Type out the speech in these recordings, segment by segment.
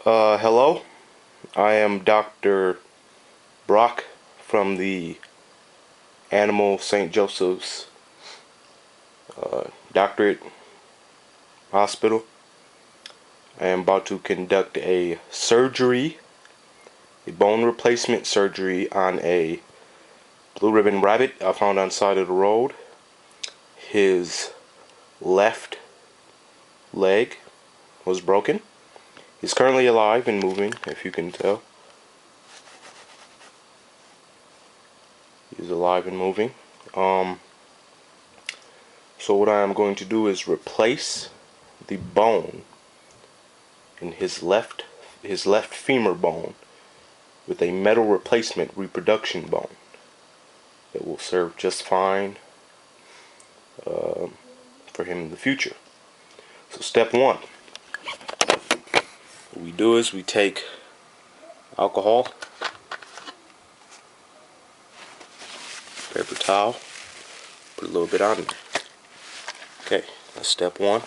Hello, I am Dr. Brock from the Animal St. Joseph's Doctorate Hospital. I am about to conduct a bone replacement surgery on a blue ribbon rabbit I found on the side of the road. His left leg was broken. He's currently alive and moving, if you can tell. He's alive and moving. So what I am going to do is replace the bone in his left femur bone with a metal replacement reproduction bone that will serve just fine for him in the future. So step one, what we do is we take alcohol, paper towel, put a little bit on there. Okay, that's step one.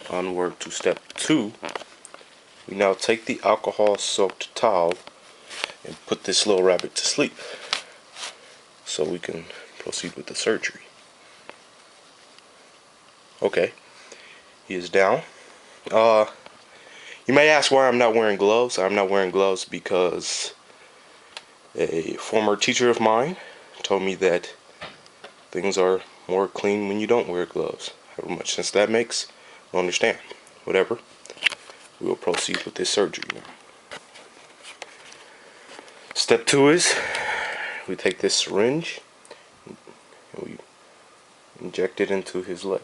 Onward to step two. We now take the alcohol soaked towel and put this little rabbit to sleep so we can proceed with the surgery. Okay, he is down. You may ask why I'm not wearing gloves. I'm not wearing gloves because a former teacher of mine told me that things are more clean when you don't wear gloves. However much sense that makes, I don't understand. Whatever. We will proceed with this surgery now. Step two is we take this syringe and we inject it into his leg.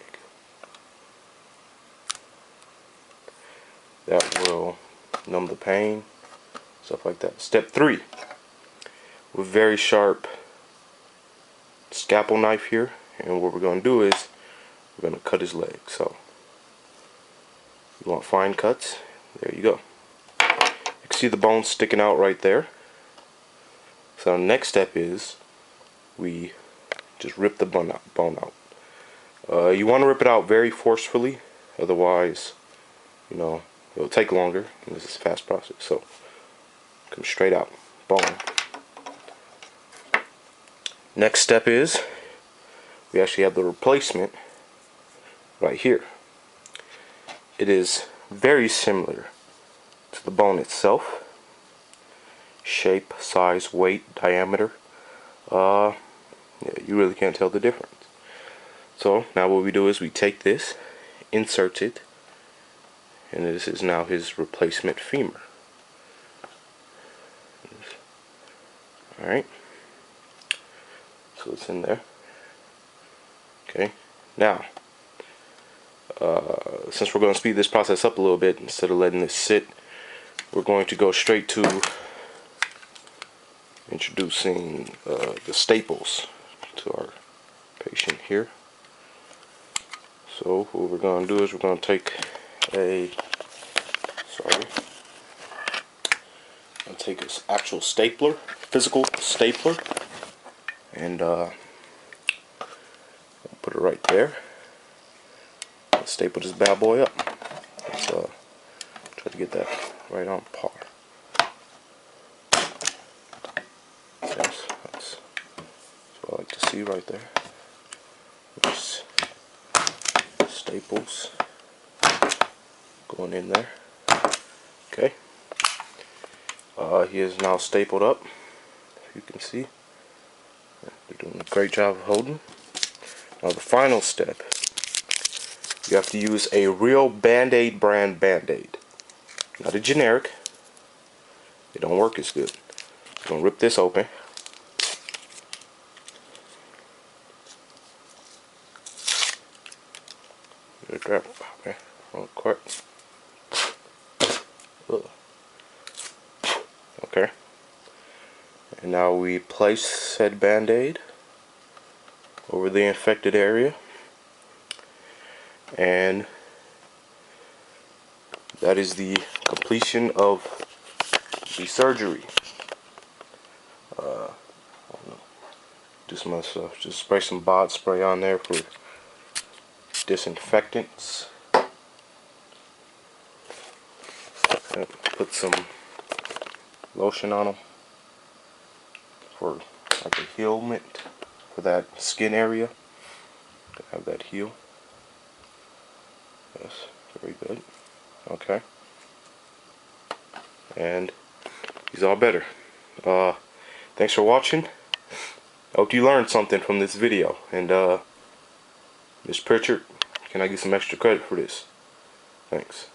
That will numb the pain, stuff like that. Step three, with very sharp scalpel knife here, and what we're going to do is we're going to cut his leg. So you want fine cuts. There you go. You can see the bone sticking out right there. So the next step is we just rip the bone out. You want to rip it out very forcefully, otherwise, it'll take longer, and this is a fast process. So come straight out, bone. Next step is we actually have the replacement right here. It is very similar to the bone itself. Shape, size, weight, diameter. Yeah, you really can't tell the difference. So now what we do is we take this, insert it, and this is now his replacement femur. Alright. So it's in there. Okay. Now, since we're going to speed this process up a little bit, instead of letting this sit, we're going to go straight to introducing the staples to our patient here. So what we're going to do is we're going to take an actual stapler, physical stapler, and put it right there. Let's staple this bad boy up. Let's try to get that right on par. Yes, that's what I like to see right there. There's staples going in there. Okay. He is now stapled up. If you can see, they're doing a great job of holding. Now the final step, you have to use a real Band-Aid brand Band-Aid, not a generic. They don't work as good. I'm gonna rip this open. Real quick. Okay. And now we place said Band-Aid over the infected area, and that is the completion of the surgery. Do some other stuff. Just spray some bod spray on there for disinfectants. Put some lotion on them for like a healment for that skin area. Have that heal. Yes, very good. Okay. And he's all better. Thanks for watching. I hope you learned something from this video. And Miss Pritchard, can I get some extra credit for this? Thanks.